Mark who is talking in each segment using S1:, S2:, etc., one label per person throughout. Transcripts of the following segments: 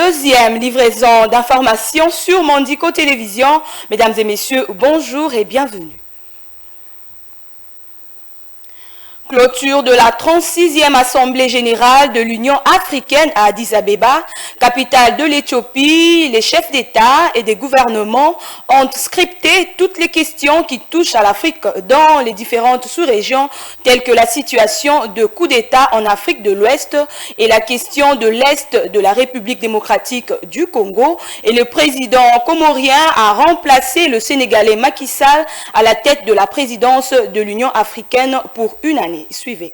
S1: deuxième livraison d'informations sur Mondico Télévision. Mesdames et messieurs, bonjour et bienvenue. Clôture de la 36e Assemblée générale de l'Union africaine à Addis Abeba, capitale de l'Éthiopie. Les chefs d'État et des gouvernements ont scripté toutes les questions qui touchent à l'Afrique dans les différentes sous-régions, telles que la situation de coup d'État en Afrique de l'Ouest et la question de l'Est de la République démocratique du Congo. Et le président comorien a remplacé le Sénégalais Macky Sall à la tête de la présidence de l'Union africaine pour une année. Suivez.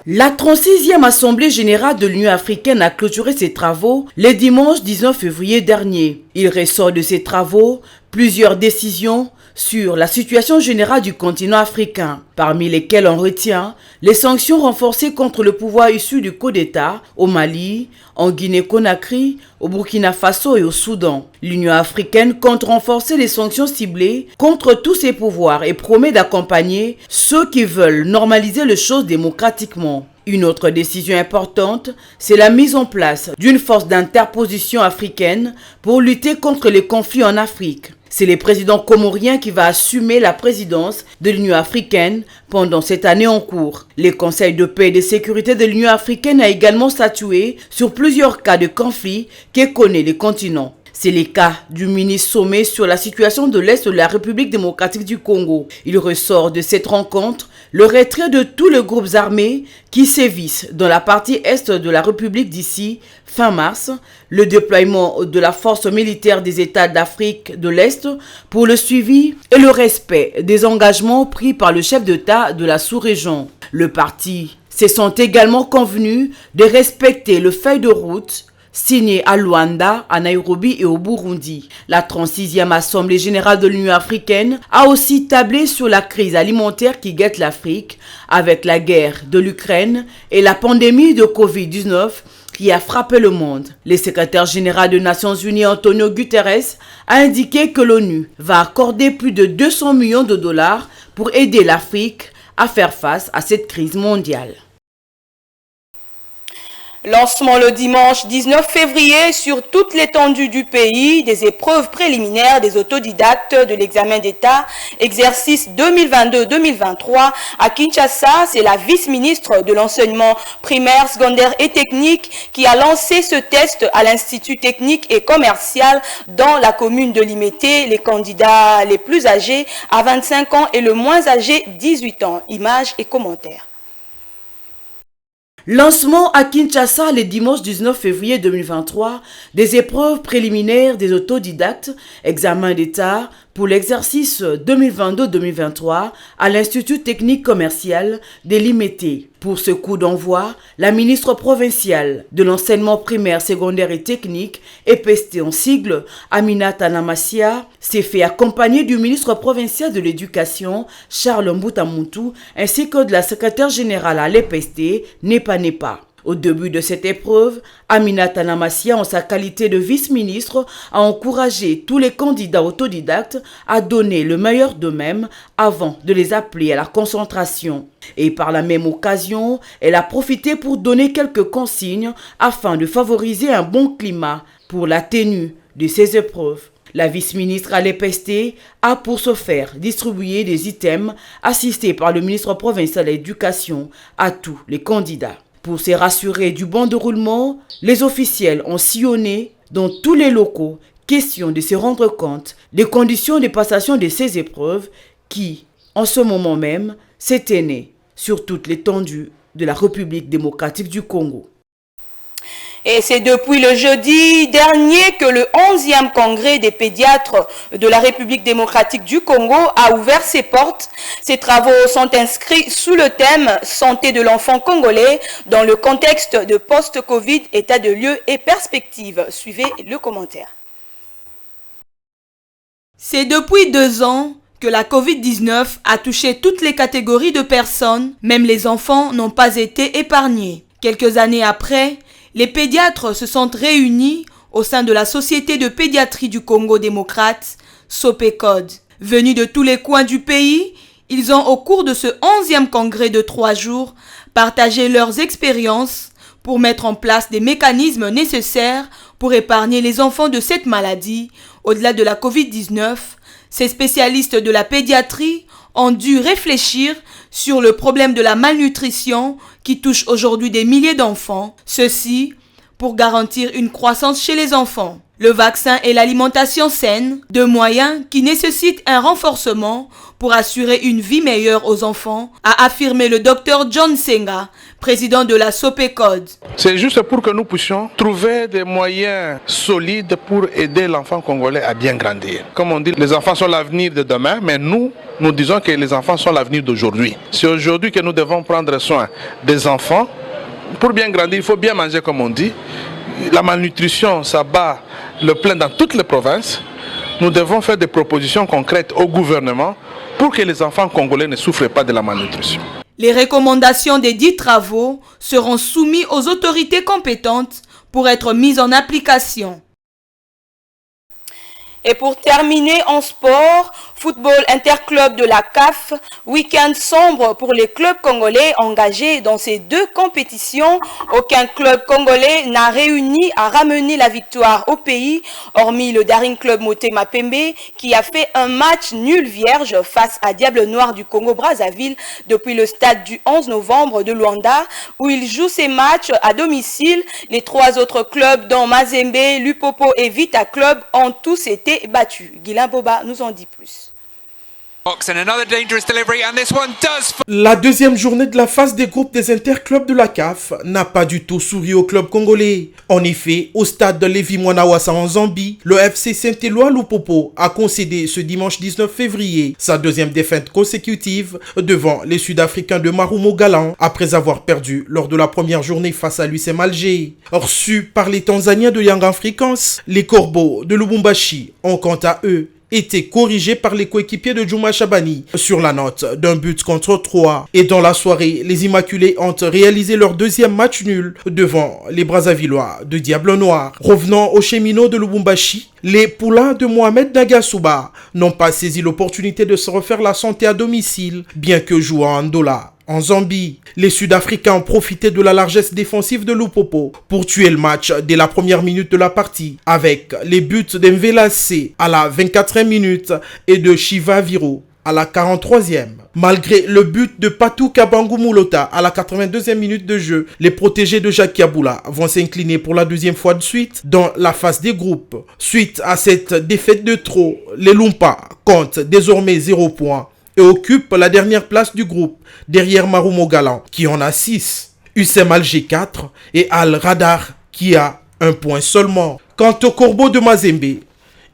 S2: La 36e Assemblée générale de l'Union africaine a clôturé ses travaux le dimanche 19 février dernier. Il ressort de ces travaux plusieurs décisions sur la situation générale du continent africain, parmi lesquelles on retient les sanctions renforcées contre le pouvoir issu du coup d'État au Mali, en Guinée-Conakry, au Burkina Faso et au Soudan. L'Union africaine compte renforcer les sanctions ciblées contre tous ces pouvoirs et promet d'accompagner ceux qui veulent normaliser les choses démocratiquement. Une autre décision importante, c'est la mise en place d'une force d'interposition africaine pour lutter contre les conflits en Afrique. C'est le président comorien qui va assumer la présidence de l'Union africaine pendant cette année en cours. Le Conseil de paix et de sécurité de l'Union africaine a également statué sur plusieurs cas de conflits que connaît le continent. C'est le cas du mini-sommet sur la situation de l'Est de la République démocratique du Congo. Il ressort de cette rencontre le retrait de tous les groupes armés qui sévissent dans la partie Est de la République d'ici fin mars, le déploiement de la force militaire des États d'Afrique de l'Est pour le suivi et le respect des engagements pris par le chef d'État de la sous-région. Le parti se sont également convenus de respecter le feuille de route signé à Luanda, à Nairobi et au Burundi. La 36e Assemblée générale de l'Union africaine a aussi tablé sur la crise alimentaire qui guette l'Afrique avec la guerre de l'Ukraine et la pandémie de Covid-19 qui a frappé le monde. Le secrétaire général des Nations Unies, Antonio Guterres, a indiqué que l'ONU va accorder plus de 200 millions de dollars pour aider l'Afrique à faire face à cette crise mondiale.
S1: Lancement le dimanche 19 février sur toute l'étendue du pays des épreuves préliminaires des autodidactes de l'examen d'État, exercice 2022-2023 à Kinshasa. C'est la vice-ministre de l'enseignement primaire, secondaire et technique qui a lancé ce test à l'Institut technique et commercial dans la commune de Limete. Les candidats les plus âgés à 25 ans et le moins âgé 18 ans. Images et commentaires.
S2: Lancement à Kinshasa le dimanche 19 février 2023 des épreuves préliminaires des autodidactes, examen d'État pour l'exercice 2022-2023 à l'Institut technique commercial de Limete. Pour ce coup d'envoi, la ministre provinciale de l'enseignement primaire, secondaire et technique, EPST en sigle, Aminata Namasia, s'est fait accompagner du ministre provincial de l'éducation, Charles Mbutamuntu, ainsi que de la secrétaire générale à l'EPST, Nepa Nepa. Au début de cette épreuve, Aminata Namasia, en sa qualité de vice-ministre, a encouragé tous les candidats autodidactes à donner le meilleur d'eux-mêmes avant de les appeler à la concentration. Et par la même occasion, elle a profité pour donner quelques consignes afin de favoriser un bon climat pour la tenue de ces épreuves. La vice-ministre à l'EPST a pour ce faire distribué des items assistés par le ministre provincial de l'Éducation à tous les candidats. Pour se rassurer du bon déroulement, les officiels ont sillonné dans tous les locaux, question de se rendre compte des conditions de passation de ces épreuves qui, en ce moment même, s'éteignaient sur toute l'étendue de la République démocratique du Congo.
S1: Et c'est depuis le jeudi dernier que le 11e congrès des pédiatres de la République démocratique du Congo a ouvert ses portes. Ces travaux sont inscrits sous le thème « Santé de l'enfant congolais » dans le contexte de post-Covid, état de lieu et perspectives. Suivez le commentaire. C'est depuis 2 ans que la Covid-19 a touché toutes les catégories de personnes, même les enfants n'ont pas été épargnés. Quelques années après, les pédiatres se sont réunis au sein de la Société de pédiatrie du Congo démocrate, SOPECOD. Venus de tous les coins du pays, ils ont au cours de ce 11e congrès de 3 jours partagé leurs expériences pour mettre en place des mécanismes nécessaires pour épargner les enfants de cette maladie. Au-delà de la Covid-19, ces spécialistes de la pédiatrie ont dû réfléchir sur le problème de la malnutrition qui touche aujourd'hui des milliers d'enfants, ceci pour garantir une croissance chez les enfants. Le vaccin et l'alimentation saine, deux moyens qui nécessitent un renforcement pour assurer une vie meilleure aux enfants, a affirmé le Dr John Senga, président de la Sopecod.
S3: C'est juste pour que nous puissions trouver des moyens solides pour aider l'enfant congolais à bien grandir. Comme on dit, les enfants sont l'avenir de demain, mais nous disons que les enfants sont l'avenir d'aujourd'hui. C'est aujourd'hui que nous devons prendre soin des enfants. Pour bien grandir, il faut bien manger comme on dit. La malnutrition, ça bat le plein dans toutes les provinces. Nous devons faire des propositions concrètes au gouvernement pour que les enfants congolais ne souffrent pas de la malnutrition.
S1: Les recommandations des 10 travaux seront soumises aux autorités compétentes pour être mises en application. Et pour terminer en sport, football interclub de la CAF, week-end sombre pour les clubs congolais engagés dans ces deux compétitions. Aucun club congolais n'a réuni à ramener la victoire au pays, hormis le Daring Club Motema Pembe qui a fait un match nul vierge face à Diable Noir du Congo-Brazzaville depuis le stade du 11 novembre de Luanda où il joue ses matchs à domicile. Les trois autres clubs dont Mazembe, Lupopo et Vita Club ont tous été battus. Guilain Boba nous en dit plus.
S4: La deuxième journée de la phase des groupes des interclubs de la CAF n'a pas du tout souri au club congolais. En effet, au stade de Lévi-Mwanawassa en Zambie, le FC Saint-Éloi Lupopo a concédé ce dimanche 19 février sa deuxième défaite consécutive devant les Sud-Africains de Marumo Galan après avoir perdu lors de la première journée face à l'USM Alger. Reçus par les Tanzaniens de Young Africans, les Corbeaux de Lubumbashi ont quant à eux été corrigé par les coéquipiers de Djouma Chabani sur la note d'un but contre 3. Et dans la soirée, les Immaculés ont réalisé leur deuxième match nul devant les Brazzavillois de Diable Noir. Revenant aux cheminots de Lubumbashi, les poulains de Mohamed Nagasuba n'ont pas saisi l'opportunité de se refaire la santé à domicile, bien que jouant en Andola. En Zambie, les Sud-Africains ont profité de la largesse défensive de Lupopo pour tuer le match dès la première minute de la partie avec les buts d'Envela C à la 24e minute et de Shiva Viro à la 43e. Malgré le but de Patou Kabangu Mulota à la 82e minute de jeu, les protégés de Jacques Yaboula vont s'incliner pour la deuxième fois de suite dans la phase des groupes. Suite à cette défaite de trop, les Lumpa comptent désormais 0 points et occupe la dernière place du groupe, derrière Marumo Galan, qui en a 6, USM Alger 4 et Al Radar, qui a 1 point seulement. Quant aux Corbeaux de Mazembe,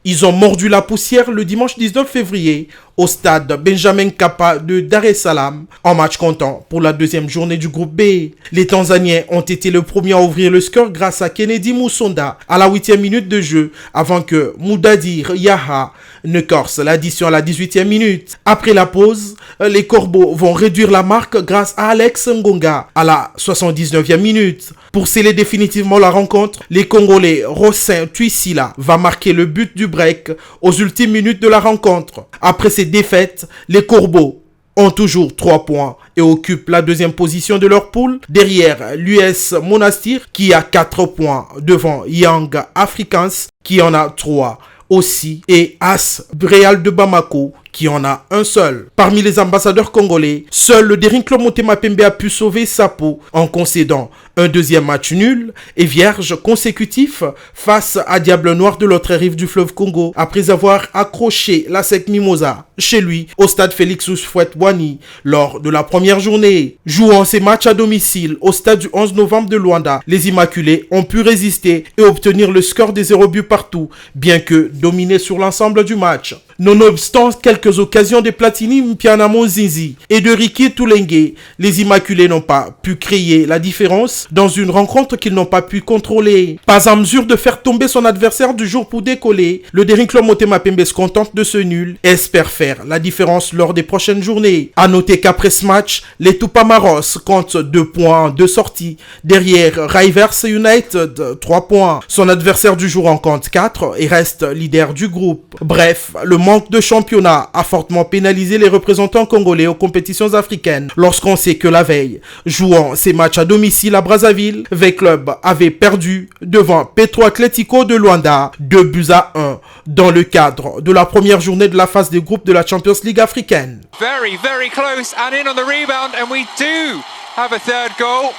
S4: ils ont mordu la poussière le dimanche 19 février au stade Benjamin Kappa de Dar es Salaam, en match comptant pour la deuxième journée du groupe B. Les Tanzaniens ont été le premier à ouvrir le score grâce à Kennedy Musonda à la 8e minute de jeu, avant que Moudadir Yaha ne corse l'addition à la 18e minute. Après la pause, les Corbeaux vont réduire la marque grâce à Alex Ngonga à la 79e minute. Pour sceller définitivement la rencontre, les Congolais Rossin Tuisila va marquer le but du break aux ultimes minutes de la rencontre. Après ces défaites, les Corbeaux ont toujours 3 points et occupent la deuxième position de leur poule derrière l'US Monastir qui a 4 points devant Young Africans qui en a 3 aussi et As Real de Bamako qui en a un seul. Parmi les ambassadeurs congolais, seul le Daring Club Motema Pembe a pu sauver sa peau en concédant un deuxième match nul et vierge consécutif face à Diable Noir de l'autre rive du fleuve Congo après avoir accroché la SEC Mimosa chez lui au stade Félix Houphouët-Boigny lors de la première journée. Jouant ces matchs à domicile au stade du 11 novembre de Luanda, les Immaculés ont pu résister et obtenir le score des 0 buts partout, bien que dominés sur l'ensemble du match. Nonobstant quelques occasions de Platini Mpiana Monzinzi et de Ricky Toulengue, les Immaculés n'ont pas pu créer la différence dans une rencontre qu'ils n'ont pas pu contrôler. Pas en mesure de faire tomber son adversaire du jour pour décoller, le Daring Club Motema Pembe se contente de ce nul et espère faire la différence lors des prochaines journées. A noter qu'après ce match, les Tupamaros comptent 2 points de sortie. Derrière Rivers United, 3 points. Son adversaire du jour en compte 4 et reste leader du groupe. Bref, le manque de championnat a fortement pénalisé les représentants congolais aux compétitions africaines lorsqu'on sait que la veille, jouant ses matchs à domicile à Congo-Brazzaville, V-Club avait perdu devant Petro Atlético de Luanda 2-1 dans le cadre de la première journée de la phase des groupes de la Champions League africaine.
S5: Very, very close and in on the rebound and we do have a third goal.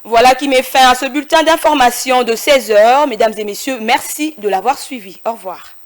S1: Voilà qui met fin à ce bulletin d'information de 16h. Mesdames et messieurs, merci de l'avoir suivi. Au revoir.